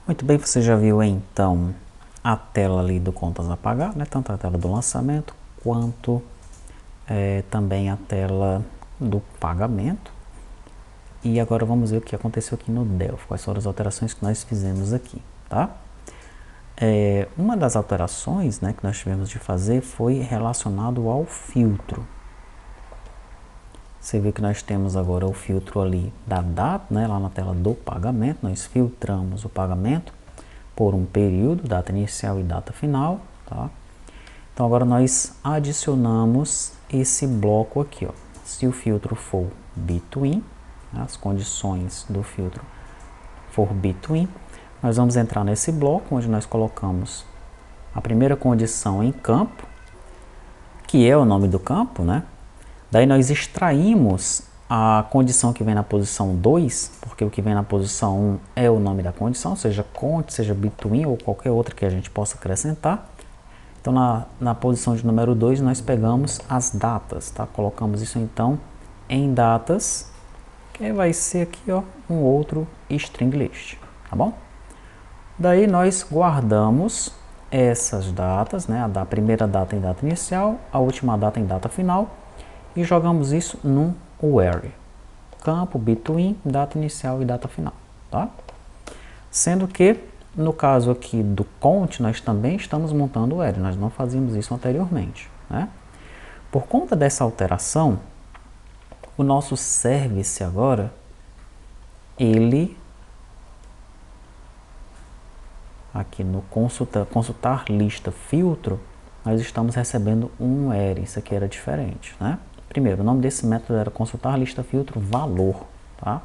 Muito bem, você já viu então a tela ali do contas a pagar, né? Tanto a tela do lançamento quanto também a tela do pagamento. E agora vamos ver o que aconteceu aqui no Delphi, quais foram as alterações que nós fizemos aqui, tá? Uma das alterações, né, que nós tivemos de fazer foi relacionado ao filtro. Você vê que nós temos agora o filtro ali da data, né, lá na tela do pagamento, nós filtramos o pagamento por um período, data inicial e data final, tá? Então agora nós adicionamos esse bloco aqui, ó. Se o filtro for between, né, as condições do filtro for between, nós vamos entrar nesse bloco onde nós colocamos a primeira condição em campo, que é o nome do campo, né? Daí nós extraímos a condição que vem na posição 2, porque o que vem na posição 1 é o nome da condição, seja cont, seja between ou qualquer outra que a gente possa acrescentar. Então na posição de número 2 nós pegamos as datas, tá? Colocamos isso então em datas, que vai ser aqui, ó, um outro string list, tá bom? Daí nós guardamos essas datas, né? A primeira data em data inicial, a última data em data final, e jogamos isso num where, campo between, data inicial e data final, tá? Sendo que no caso aqui do cont, nós também estamos montando o where, nós não fazíamos isso anteriormente, né? Por conta dessa alteração, o nosso service agora, ele, aqui no consultar lista filtro, nós estamos recebendo um where, isso aqui era diferente, né? Primeiro, o nome desse método era consultar lista filtro valor, tá?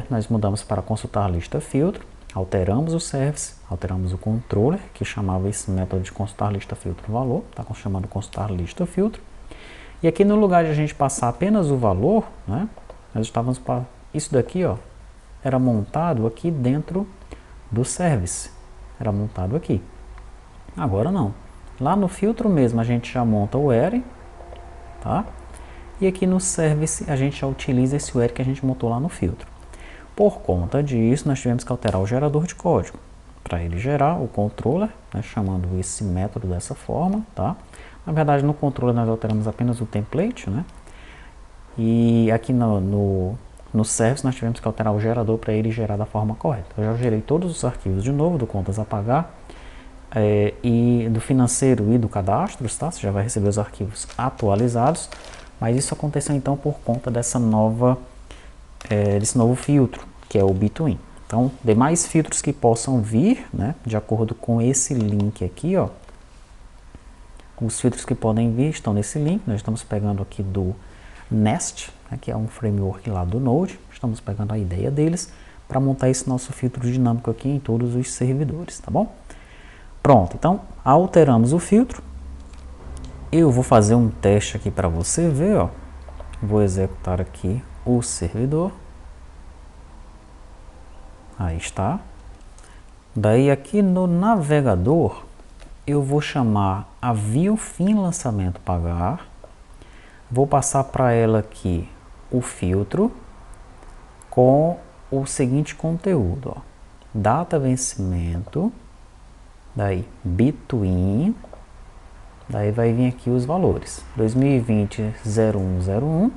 Nós mudamos para consultar lista filtro, alteramos o service, alteramos o controller, que chamava esse método de consultar lista filtro valor, está chamando consultar lista filtro. E aqui no lugar de a gente passar apenas o valor, né, nós estávamos para isso daqui, ó, era montado aqui dentro do service, era montado aqui. Agora não. Lá no filtro mesmo a gente já monta o where, tá? E aqui no service a gente já utiliza esse where que a gente montou lá no filtro. Por conta disso, nós tivemos que alterar o gerador de código para ele gerar o controller, né, chamando esse método dessa forma, tá? Na verdade, no controller nós alteramos apenas o template, né? E aqui no service nós tivemos que alterar o gerador para ele gerar da forma correta. Eu já gerei todos os arquivos de novo do contas a pagar e do financeiro e do cadastros, tá? Você já vai receber os arquivos atualizados, mas isso aconteceu então por conta dessa desse novo filtro, que é o between. Então, demais filtros que possam vir, né, de acordo com esse link aqui, ó, os filtros que podem vir estão nesse link. Nós estamos pegando aqui do Nest, né, que é um framework lá do Node. Estamos pegando a ideia deles para montar esse nosso filtro dinâmico aqui em todos os servidores, tá bom? Pronto, então alteramos o filtro. Eu vou fazer um teste aqui para você ver, ó. Vou executar aqui o servidor. Aí está. Daí aqui no navegador eu vou chamar a view fim lançamento pagar. Vou passar para ela aqui o filtro com o seguinte conteúdo, ó. Data vencimento, daí between, daí vai vir aqui os valores. 2020 0101,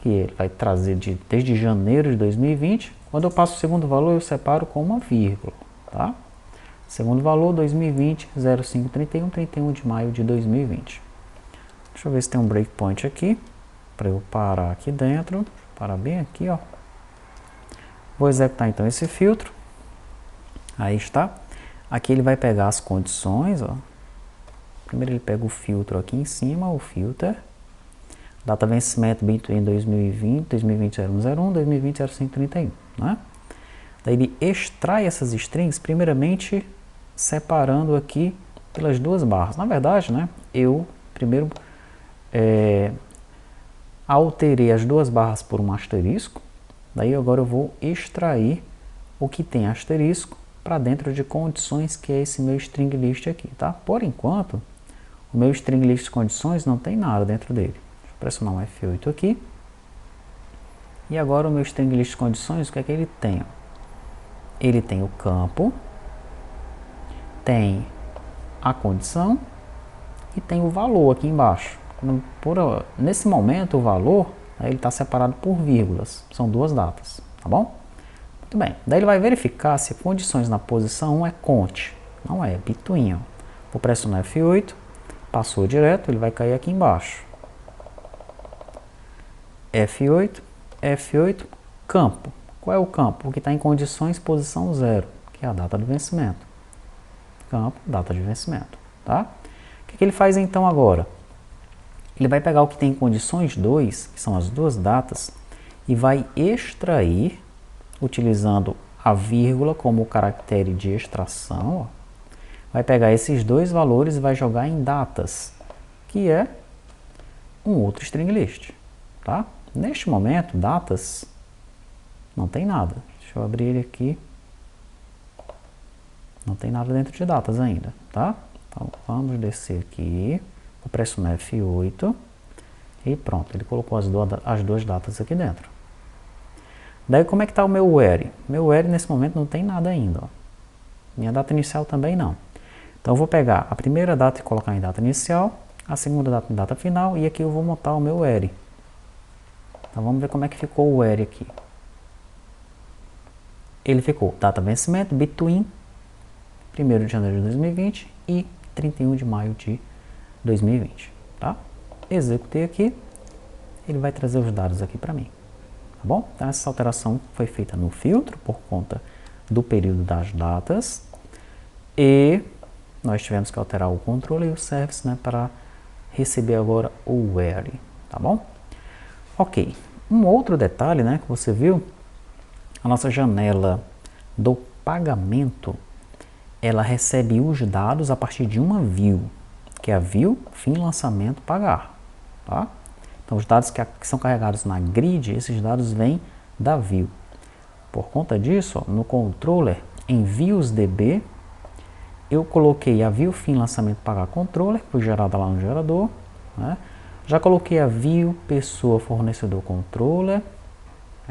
que ele vai trazer desde janeiro de 2020. Quando eu passo o segundo valor, eu separo com uma vírgula, tá? Segundo valor, 2020 0531, 31 de maio de 2020. Deixa eu ver se tem um breakpoint aqui, para eu parar aqui dentro. Parar bem aqui, ó. Vou executar então esse filtro. Aí está. Aqui ele vai pegar as condições, ó. Primeiro ele pega o filtro aqui em cima, o filter. Data vencimento between 2020, 2020 0101, 2020 0531, né? Daí ele extrai essas strings, primeiramente separando aqui pelas duas barras. Na verdade, né, eu primeiro alterei as duas barras por um asterisco. Daí agora eu vou extrair o que tem asterisco para dentro de condições, que é esse meu string list aqui, tá? Por enquanto, o meu string list condições não tem nada dentro dele. Deixa eu pressionar um F8 aqui. E agora o meu string list condições, o que é que ele tem? ele tem o campo, tem a condição e tem o valor aqui embaixo. Nesse momento, o valor, ele está separado por vírgulas, são duas datas, tá bom? Muito bem, daí ele vai verificar se condições na posição 1 é cont, não é between. Vou pressionar F8, passou direto, ele vai cair aqui embaixo. F8, F8, campo. Qual é o campo? O que está em condições posição 0, que é a data do vencimento. Campo, data de vencimento, tá? O que ele faz então agora? Ele vai pegar o que tem em condições 2, que são as duas datas, e vai extrair, utilizando a vírgula como caractere de extração, ó. Vai pegar esses dois valores e vai jogar em datas, que é um outro string list, tá? Neste momento, datas, não tem nada. Deixa eu abrir ele aqui. Não tem nada dentro de datas ainda, tá? Então, vamos descer aqui. Vou pressionar F8 e pronto, ele colocou as duas datas aqui dentro. Daí como é que está o meu where? Meu where nesse momento não tem nada ainda, ó. Minha data inicial também não. Então eu vou pegar a primeira data e colocar em data inicial, a segunda data em data final e aqui eu vou montar o meu where. Então vamos ver como é que ficou o where aqui. Ele ficou data vencimento between 1º de janeiro de 2020 e 31 de maio de 2020, tá? Executei aqui, ele vai trazer os dados aqui para mim, tá bom? Então essa alteração foi feita no filtro por conta do período das datas e nós tivemos que alterar o controle e o service, né, para receber agora o where, tá bom? Ok, um outro detalhe, né, que você viu, a nossa janela do pagamento, ela recebe os dados a partir de uma view, que é a view, fim, lançamento, pagar, tá? Então os dados que são carregados na grid, esses dados vêm da view. Por conta disso, ó, no controller, em viewsDB, eu coloquei a view, fim, lançamento, pagar controller, que foi gerada lá no gerador, né? Já coloquei a view, pessoa, fornecedor, controller,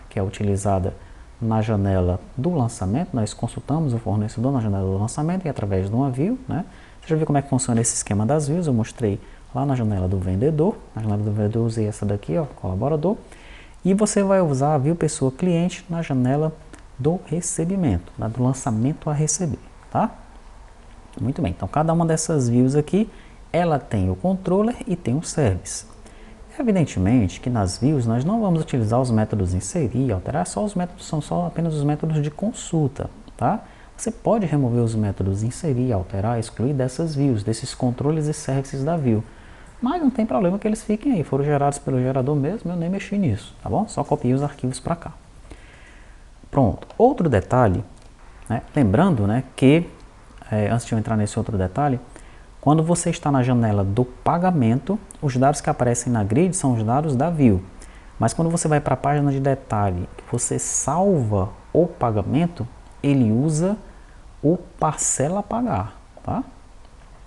que é utilizada na janela do lançamento. Nós consultamos o fornecedor na janela do lançamento e através de uma view, né? Você já viu como é que funciona esse esquema das views? Eu mostrei lá na janela do vendedor. Na janela do vendedor eu usei essa daqui, ó, colaborador. E você vai usar a view pessoa cliente na janela do recebimento, né, do lançamento a receber, tá? Muito bem, então cada uma dessas views aqui, ela tem o controller e tem o service. Evidentemente que nas views nós não vamos utilizar os métodos inserir e alterar, são apenas os métodos de consulta, tá? Você pode remover os métodos inserir, alterar, excluir dessas views, desses controles e services da view. Mas não tem problema que eles fiquem aí, foram gerados pelo gerador mesmo, eu nem mexi nisso, tá bom? Só copiei os arquivos para cá. Pronto, outro detalhe, né? Lembrando, né, que, antes de eu entrar nesse outro detalhe, quando você está na janela do pagamento, os dados que aparecem na grid são os dados da view. Mas quando você vai para a página de detalhe, que você salva o pagamento, ele usa o parcela pagar, tá?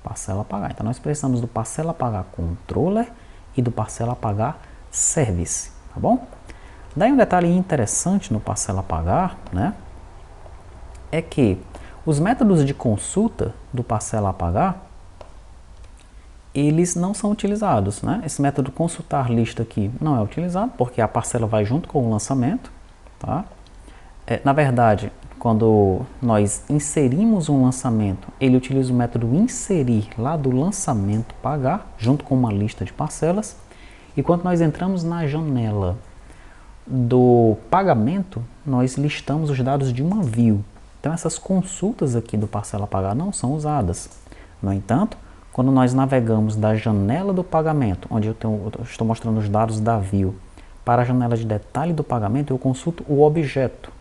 Parcela pagar. Então nós precisamos do parcela pagar controller e do parcela pagar service, tá bom? Daí um detalhe interessante no parcela pagar, né, é que os métodos de consulta do parcela pagar, eles não são utilizados, né? Esse método consultar lista aqui não é utilizado porque a parcela vai junto com o lançamento, tá? Na verdade, quando nós inserimos um lançamento, ele utiliza o método inserir lá do lançamento pagar, junto com uma lista de parcelas. E quando nós entramos na janela do pagamento, nós listamos os dados de uma view. Então essas consultas aqui do parcela pagar não são usadas. No entanto, quando nós navegamos da janela do pagamento, onde eu estou mostrando os dados da view, para a janela de detalhe do pagamento, eu consulto o objeto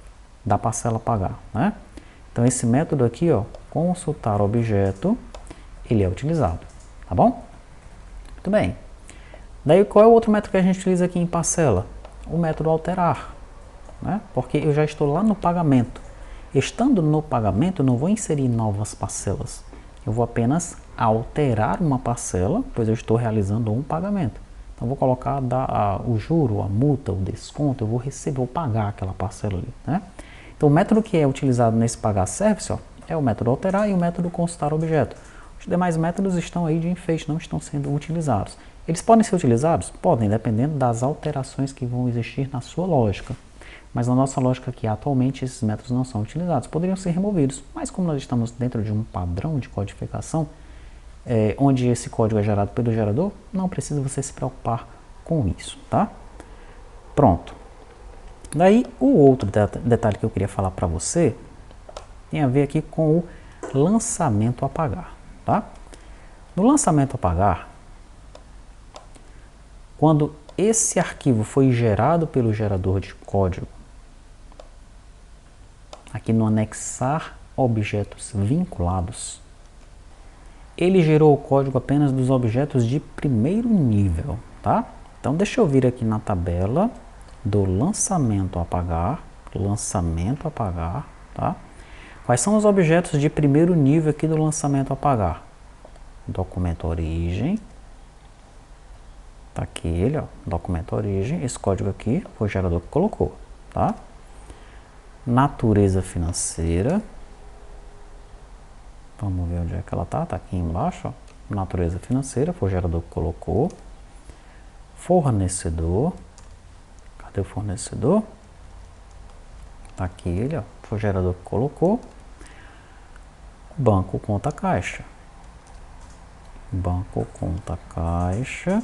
da parcela pagar, né? Então esse método aqui, ó, consultar objeto, ele é utilizado, tá bom? Muito bem. Daí qual é o outro método que a gente utiliza aqui em parcela? O método alterar, né? Porque eu já estou lá no pagamento. Estando no pagamento, eu não vou inserir novas parcelas. Eu vou apenas alterar uma parcela, pois eu estou realizando um pagamento. Então, eu vou colocar o juro, a multa, o desconto, eu vou pagar aquela parcela ali, né? Então, o método que é utilizado nesse pagar service, ó, é o método alterar e o método consultar objeto. Os demais métodos estão aí de enfeite, não estão sendo utilizados. Eles podem ser utilizados? Podem, dependendo das alterações que vão existir na sua lógica. Mas na nossa lógica aqui, atualmente, esses métodos não são utilizados. Poderiam ser removidos, mas como nós estamos dentro de um padrão de codificação, onde esse código é gerado pelo gerador, não precisa você se preocupar com isso, tá? Pronto. Daí, o outro detalhe que eu queria falar para você tem a ver aqui com o lançamento a pagar, tá? No lançamento a pagar, quando esse arquivo foi gerado pelo gerador de código, aqui no anexar objetos vinculados, ele gerou o código apenas dos objetos de primeiro nível, tá? Então, deixa eu vir aqui na tabela do lançamento a pagar, tá? Quais são os objetos de primeiro nível aqui do lançamento a pagar? Documento origem, tá aqui ele, ó, documento origem, esse código aqui foi o gerador que colocou, tá? Natureza financeira, vamos ver onde é que ela tá aqui embaixo, ó. Natureza financeira, foi o gerador que colocou. Fornecedor, cadê o fornecedor? Tá aqui ele, ó, foi o gerador que colocou. Banco, conta, caixa. Banco, conta, caixa.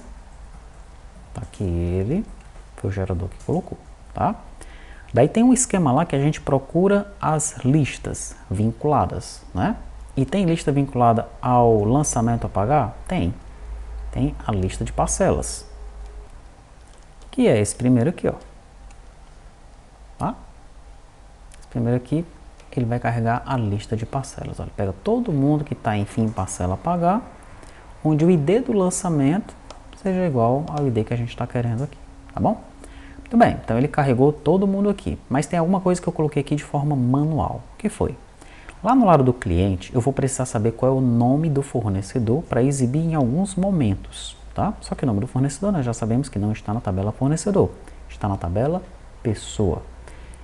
Tá aqui ele, foi o gerador que colocou, tá? Daí tem um esquema lá que a gente procura as listas vinculadas, né? E tem lista vinculada ao lançamento a pagar? Tem. Tem a lista de parcelas, que é esse primeiro aqui, ó. Tá? Esse primeiro aqui, ele vai carregar a lista de parcelas. Olha, pega todo mundo que está em fim parcela a pagar, onde o ID do lançamento seja igual ao ID que a gente está querendo aqui, tá bom? Muito bem, então ele carregou todo mundo aqui, mas tem alguma coisa que eu coloquei aqui de forma manual. O que foi? Lá no lado do cliente, eu vou precisar saber qual é o nome do fornecedor para exibir em alguns momentos, tá? Só que o nome do fornecedor nós já sabemos que não está na tabela fornecedor, está na tabela pessoa.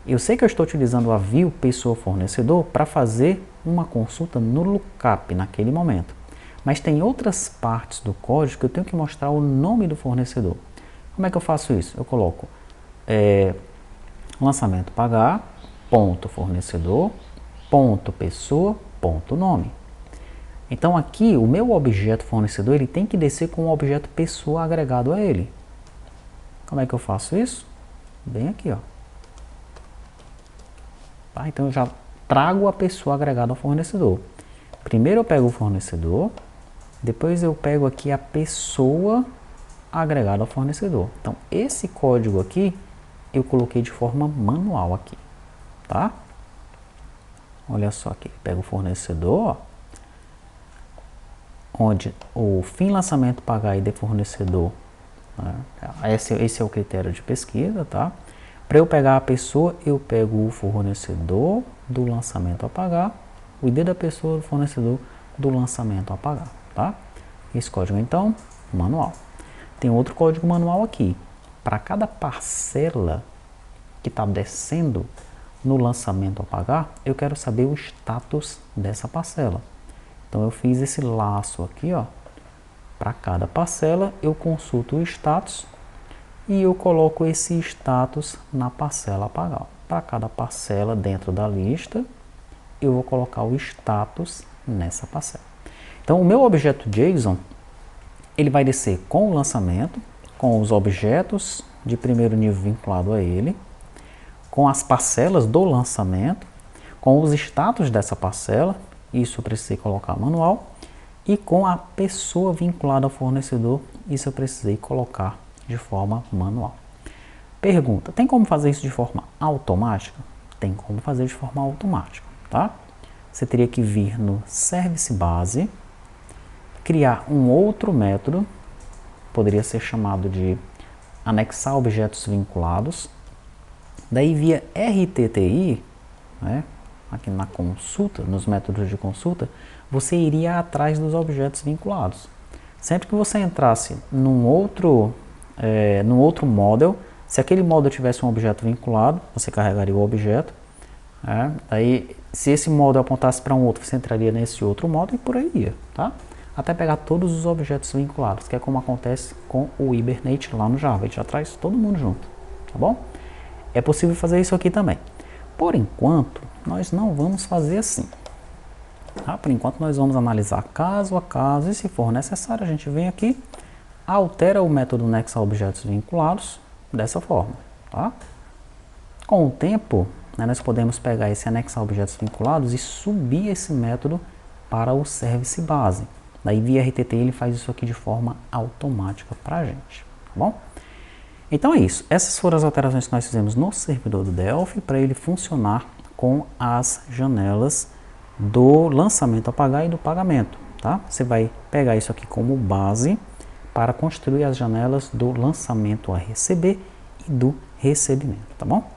Eu sei que eu estou utilizando a view pessoa fornecedor para fazer uma consulta no lookup naquele momento. Mas tem outras partes do código que eu tenho que mostrar o nome do fornecedor. Como é que eu faço isso? Eu coloco lançamento pagar, ponto fornecedor, ponto pessoa, ponto nome. Então aqui o meu objeto fornecedor ele tem que descer com o objeto pessoa agregado a ele. Como é que eu faço isso? Bem aqui, ó. Tá? Então eu já trago a pessoa agregada ao fornecedor. Primeiro eu pego o fornecedor, depois eu pego aqui a pessoa agregada ao fornecedor. Então esse código aqui eu coloquei de forma manual aqui, tá? Olha só aqui, pega o fornecedor, ó, onde o fim lançamento pagar ID fornecedor, né? Esse é o critério de pesquisa, tá? Para eu pegar a pessoa, eu pego o fornecedor do lançamento a pagar, o ID da pessoa do fornecedor do lançamento a pagar, tá? Esse código então, manual. Tem outro código manual aqui. Para cada parcela que está descendo no lançamento a pagar, eu quero saber o status dessa parcela. Então eu fiz esse laço aqui, ó. Para cada parcela eu consulto o status e eu coloco esse status na parcela a pagar. Para cada parcela dentro da lista, eu vou colocar o status nessa parcela. Então o meu objeto JSON, ele vai descer com o lançamento, com os objetos de primeiro nível vinculado a ele, com as parcelas do lançamento, com os status dessa parcela, isso eu precisei colocar manual, e com a pessoa vinculada ao fornecedor, isso eu precisei colocar de forma manual. Pergunta, tem como fazer isso de forma automática? Tem como fazer de forma automática, tá? Você teria que vir no service base, criar um outro método, poderia ser chamado de anexar objetos vinculados, daí via RTTI, né, aqui na consulta, nos métodos de consulta, você iria atrás dos objetos vinculados. Sempre que você entrasse num outro model, se aquele model tivesse um objeto vinculado, você carregaria o objeto, Aí, se esse módulo apontasse para um outro, você entraria nesse outro módulo e por aí ia, tá? Até pegar todos os objetos vinculados, que é como acontece com o Hibernate lá no Java. Ele já traz todo mundo junto, tá bom? É possível fazer isso aqui também. Por enquanto, nós não vamos fazer assim. Tá? Por enquanto, nós vamos analisar caso a caso e, se for necessário, a gente vem aqui, altera o método NextObjetos vinculados dessa forma. Tá? Com o tempo, né, nós podemos pegar esse anexar-objetos vinculados e subir esse método para o service base. Daí, via RTT, ele faz isso aqui de forma automática para a gente. Tá bom? Então é isso. Essas foram as alterações que nós fizemos no servidor do Delphi para ele funcionar com as janelas do lançamento a pagar e do pagamento. Tá? Você vai pegar isso aqui como base para construir as janelas do lançamento a receber e do recebimento. Tá bom?